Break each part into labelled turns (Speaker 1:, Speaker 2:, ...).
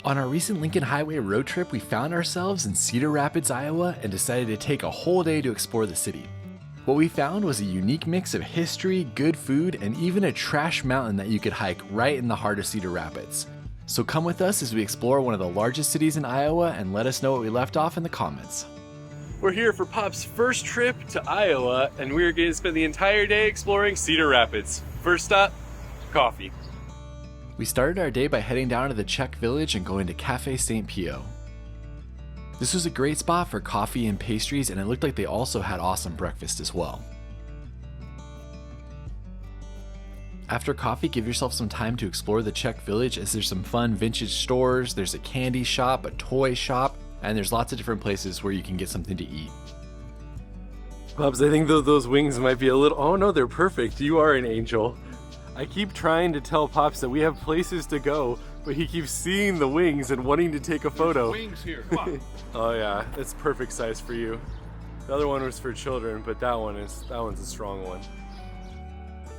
Speaker 1: On our recent Lincoln Highway road trip, we found ourselves in Cedar Rapids, Iowa, and decided to take a whole day to explore the city. What we found was a unique mix of history, good food, and even a trash mountain that you could hike right in the heart of Cedar Rapids. So come with us as we explore one of the largest cities in Iowa and let us know what we left off in the comments.
Speaker 2: We're here for Pop's first trip to Iowa, and we're going to spend the entire day exploring Cedar Rapids. First stop, coffee.
Speaker 1: We started our day by heading down to the Czech Village and going to Cafe St. Pio. This was a great spot for coffee and pastries, and it looked like they also had awesome breakfast as well. After coffee, give yourself some time to explore the Czech Village, as there's some fun vintage stores, there's a candy shop, a toy shop, and there's lots of different places where you can get something to eat.
Speaker 2: Pops, I think those wings might be a little... Oh no, they're perfect. You are an angel. I keep trying to tell Pops that we have places to go, but he keeps seeing the wings and wanting to take a photo.
Speaker 3: There's wings here, come on.
Speaker 2: Oh yeah, it's perfect size for you. The other one was for children, but that one's a strong one.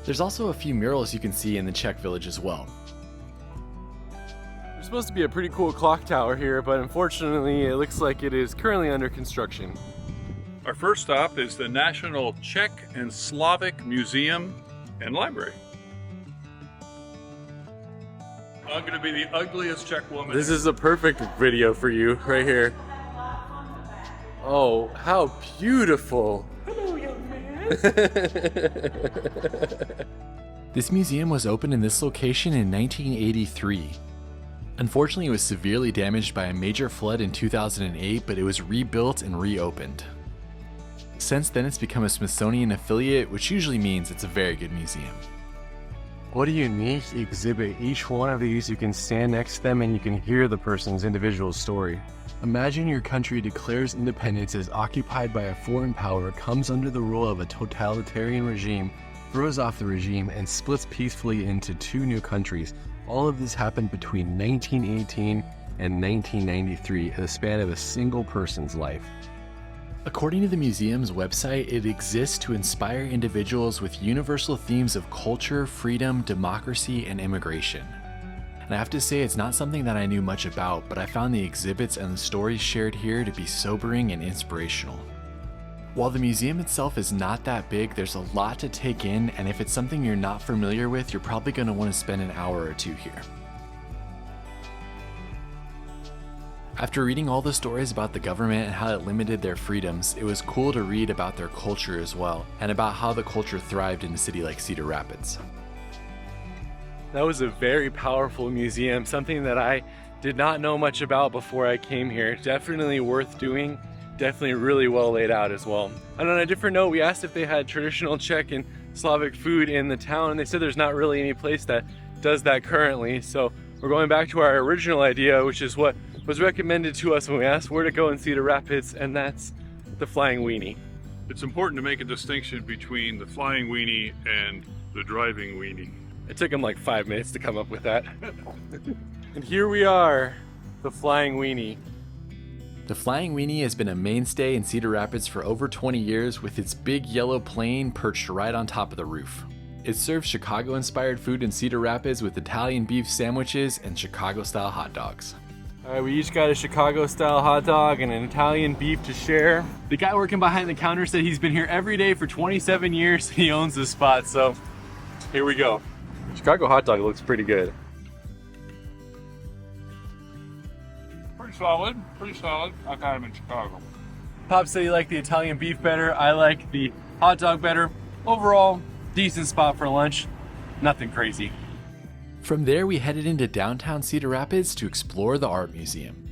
Speaker 1: There's also a few murals you can see in the Czech Village as well.
Speaker 2: There's supposed to be a pretty cool clock tower here, but unfortunately it looks like it is currently under construction.
Speaker 3: Our first stop is the National Czech and Slovak Museum and Library. I'm going to be the ugliest Czech woman.
Speaker 2: This is a perfect video for you, right here. Oh, how beautiful. Hello, young man.
Speaker 1: This museum was opened in this location in 1983. Unfortunately, it was severely damaged by a major flood in 2008, but it was rebuilt and reopened. Since then, it's become a Smithsonian affiliate, which usually means it's a very good museum.
Speaker 2: What a unique exhibit. Each one of these, you can stand next to them and you can hear the person's individual story. Imagine your country declares independence, is occupied by a foreign power, comes under the rule of a totalitarian regime, throws off the regime, and splits peacefully into two new countries. All of this happened between 1918 and 1993 in the span of a single person's life.
Speaker 1: According to the museum's website, it exists to inspire individuals with universal themes of culture, freedom, democracy, and immigration. And I have to say, it's not something that I knew much about, but I found the exhibits and the stories shared here to be sobering and inspirational. While the museum itself is not that big, there's a lot to take in, and if it's something you're not familiar with, you're probably going to want to spend an hour or two here. After reading all the stories about the government and how it limited their freedoms, it was cool to read about their culture as well, and about how the culture thrived in a city like Cedar Rapids.
Speaker 2: That was a very powerful museum, something that I did not know much about before I came here. Definitely worth doing, definitely really well laid out as well. And on a different note, we asked if they had traditional Czech and Slavic food in the town, and they said there's not really any place that does that currently. So we're going back to our original idea, which is what was recommended to us when we asked where to go in Cedar Rapids, and that's the Flying Weenie.
Speaker 3: It's important to make a distinction between the flying weenie and the driving weenie.
Speaker 2: It took him like 5 minutes to come up with that. And here we are, the Flying Weenie.
Speaker 1: The Flying Weenie has been a mainstay in Cedar Rapids for over 20 years, with its big yellow plane perched right on top of the roof. It serves Chicago-inspired food in Cedar Rapids with Italian beef sandwiches and Chicago-style hot dogs.
Speaker 2: All right, we each got a Chicago-style hot dog and an Italian beef to share. The guy working behind the counter said he's been here every day for 27 years. He owns this spot, so here we go. Chicago hot dog looks pretty good.
Speaker 3: Pretty solid, pretty solid. I've had them in Chicago.
Speaker 2: Pop said he liked the Italian beef better. I like the hot dog better. Overall, decent spot for lunch. Nothing crazy.
Speaker 1: From there, we headed into downtown Cedar Rapids to explore the art museum.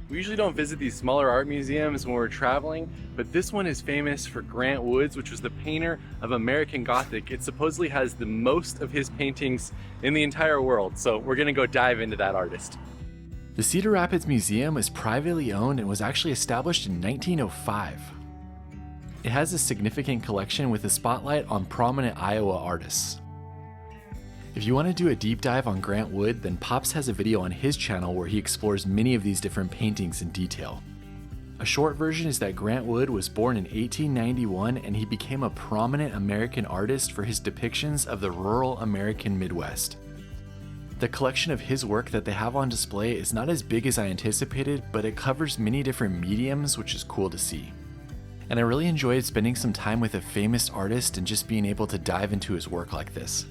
Speaker 2: We usually don't visit these smaller art museums when we're traveling, but this one is famous for Grant Woods, which was the painter of American Gothic. It supposedly has the most of his paintings in the entire world, so we're gonna go dive into that artist.
Speaker 1: The Cedar Rapids Museum is privately owned and was actually established in 1905. It has a significant collection with a spotlight on prominent Iowa artists. If you want to do a deep dive on Grant Wood, then Pops has a video on his channel where he explores many of these different paintings in detail. A short version is that Grant Wood was born in 1891 and he became a prominent American artist for his depictions of the rural American Midwest. The collection of his work that they have on display is not as big as I anticipated, but it covers many different mediums, which is cool to see. And I really enjoyed spending some time with a famous artist and just being able to dive into his work like this.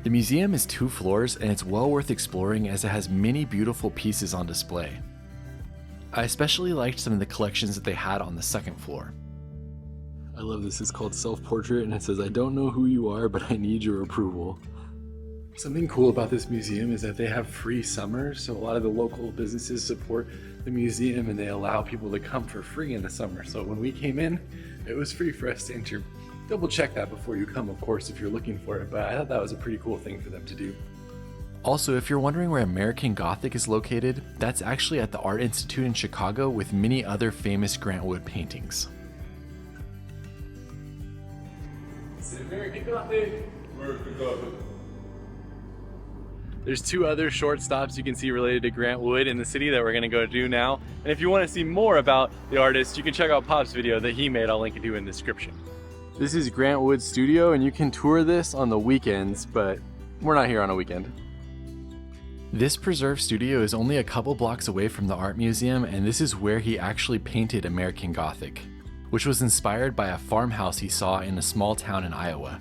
Speaker 1: The museum is 2 floors and it's well worth exploring as it has many beautiful pieces on display. I especially liked some of the collections that they had on the 2nd floor. I love this. It's called Self-Portrait and it says, "I don't know who you are, but I need your approval." Something cool about this museum is that they have free summers, so a lot of the local businesses support the museum and they allow people to come for free in the summer. So when we came in, it was free for us to enter. Double check that before you come, of course, if you're looking for it, but I thought that was a pretty cool thing for them to do. Also, if you're wondering where American Gothic is located, that's actually at the Art Institute in Chicago with many other famous Grant Wood paintings. American Gothic! American Gothic. There's 2 other short stops you can see related to Grant Wood in the city that we're going to go do now. And if you want to see more about the artist, you can check out Pop's video that he made. I'll link it to you in the description. This is Grant Wood's studio, and you can tour this on the weekends, but we're not here on a weekend. This preserved studio is only a couple blocks away from the art museum, and this is where he actually painted American Gothic, which was inspired by a farmhouse he saw in a small town in Iowa.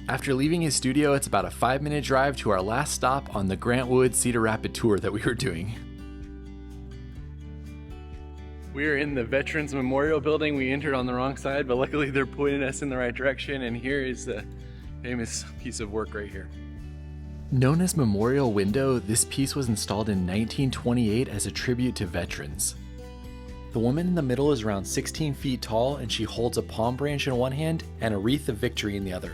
Speaker 1: After leaving his studio, it's about a 5-minute drive to our last stop on the Grant Wood Cedar Rapids tour that we were doing. We are in the Veterans Memorial Building. We entered on the wrong side, but luckily they're pointing us in the right direction, and here is the famous piece of work right here. Known as Memorial Window, this piece was installed in 1928 as a tribute to veterans. The woman in the middle is around 16 feet tall, and she holds a palm branch in one hand and a wreath of victory in the other.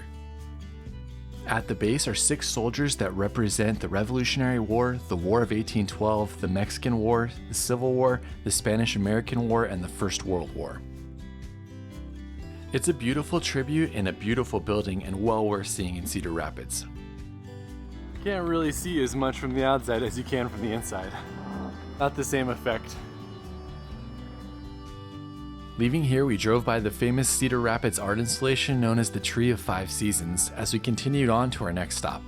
Speaker 1: At the base are 6 soldiers that represent the Revolutionary War, the War of 1812, the Mexican War, the Civil War, the Spanish-American War, and the First World War. It's a beautiful tribute in a beautiful building and well worth seeing in Cedar Rapids. Can't really see as much from the outside as you can from the inside. Not the same effect. Leaving here, we drove by the famous Cedar Rapids art installation known as the Tree of 5 Seasons as we continued on to our next stop.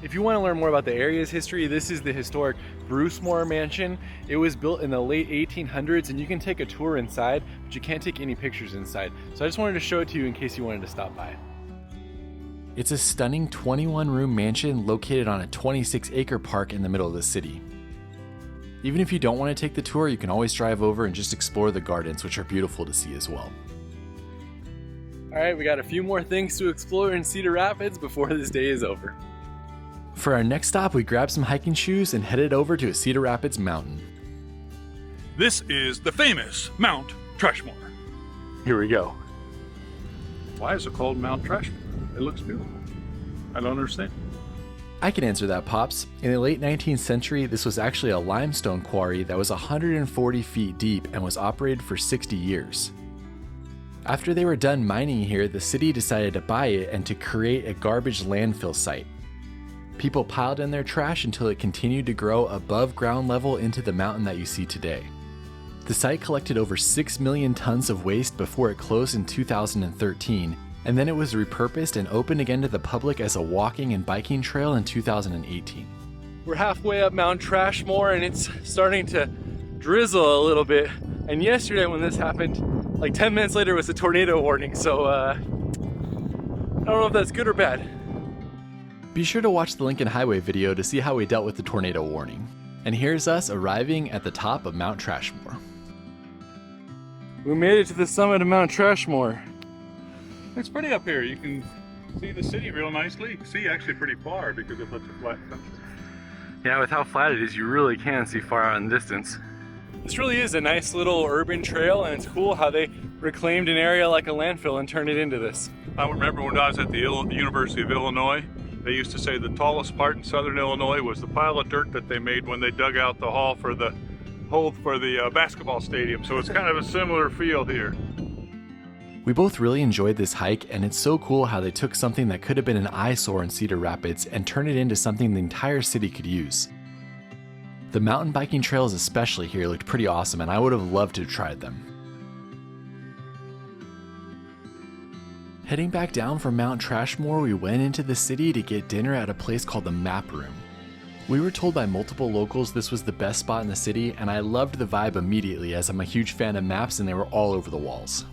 Speaker 1: If you want to learn more about the area's history, this is the historic Brucemore Mansion. It was built in the late 1800s and you can take a tour inside, but you can't take any pictures inside. So I just wanted to show it to you in case you wanted to stop by. It's a stunning 21-room mansion located on a 26-acre park in the middle of the city. Even if you don't want to take the tour, you can always drive over and just explore the gardens, which are beautiful to see as well. All right, we got a few more things to explore in Cedar Rapids before this day is over. For our next stop, we grabbed some hiking shoes and headed over to a Cedar Rapids mountain.
Speaker 3: This is the famous Mount Trashmore.
Speaker 1: Here we go.
Speaker 3: Why is it called Mount Trashmore? It looks beautiful. I don't understand.
Speaker 1: I can answer that, Pops. In the late 19th century, this was actually a limestone quarry that was 140 feet deep and was operated for 60 years. After they were done mining here, the city decided to buy it and to create a garbage landfill site. People piled in their trash until it continued to grow above ground level into the mountain that you see today. The site collected over 6 million tons of waste before it closed in 2013, and then it was repurposed and opened again to the public as a walking and biking trail in 2018. We're halfway up Mount Trashmore and it's starting to drizzle a little bit. And yesterday when this happened, like 10 minutes later was a tornado warning, so I don't know if that's good or bad. Be sure to watch the Lincoln Highway video to see how we dealt with the tornado warning. And here's us arriving at the top of Mount Trashmore. We made it to the summit of Mount Trashmore.
Speaker 3: It's pretty up here. You can see the city real nicely. You can see actually pretty far because of such a flat country.
Speaker 2: Yeah, with how flat it is, you really can see far out in the distance. This really is a nice little urban trail, and it's cool how they reclaimed an area like a landfill and turned it into this.
Speaker 3: I remember when I was at the University of Illinois, they used to say the tallest part in southern Illinois was the pile of dirt that they made when they dug out the hole for the basketball stadium. So it's kind of a similar feel here.
Speaker 1: We both really enjoyed this hike, and it's so cool how they took something that could have been an eyesore in Cedar Rapids and turned it into something the entire city could use. The mountain biking trails especially here looked pretty awesome, and I would have loved to have tried them. Heading back down from Mount Trashmore, we went into the city to get dinner at a place called the Map Room. We were told by multiple locals this was the best spot in the city, and I loved the vibe immediately as I'm a huge fan of maps and they were all over the walls.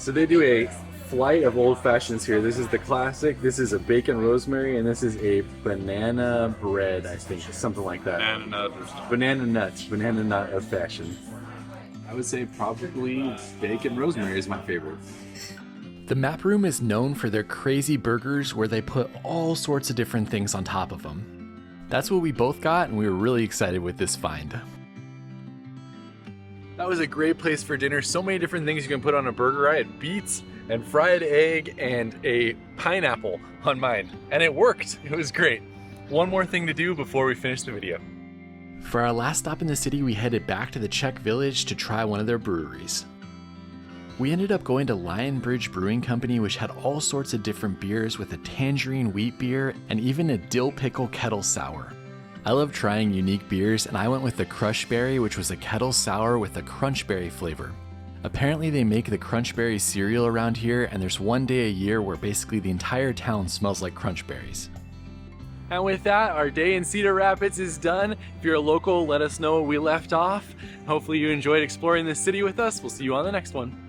Speaker 2: So they do a flight of old fashions here. This is the classic, this is a bacon rosemary, and this is a banana bread, I think, something like that. Banana nut of fashion.
Speaker 4: I would say probably bacon rosemary is my favorite.
Speaker 1: The Map Room is known for their crazy burgers where they put all sorts of different things on top of them. That's what we both got, and we were really excited with this find.
Speaker 2: That was a great place for dinner. So many different things you can put on a burger. I had beets and fried egg and a pineapple on mine, and it worked. It was great. One more thing to do before we finish the video.
Speaker 1: For our last stop in the city, we headed back to the Czech Village to try one of their breweries. We ended up going to Lionbridge Brewing Company, which had all sorts of different beers with a tangerine wheat beer and even a dill pickle kettle sour. I love trying unique beers, and I went with the Crushberry, which was a kettle sour with a crunchberry flavor. Apparently they make the crunchberry cereal around here, and there's one day a year where basically the entire town smells like crunchberries.
Speaker 2: And with that, our day in Cedar Rapids is done. If you're a local, let us know where we left off. Hopefully you enjoyed exploring this city with us. We'll see you on the next one.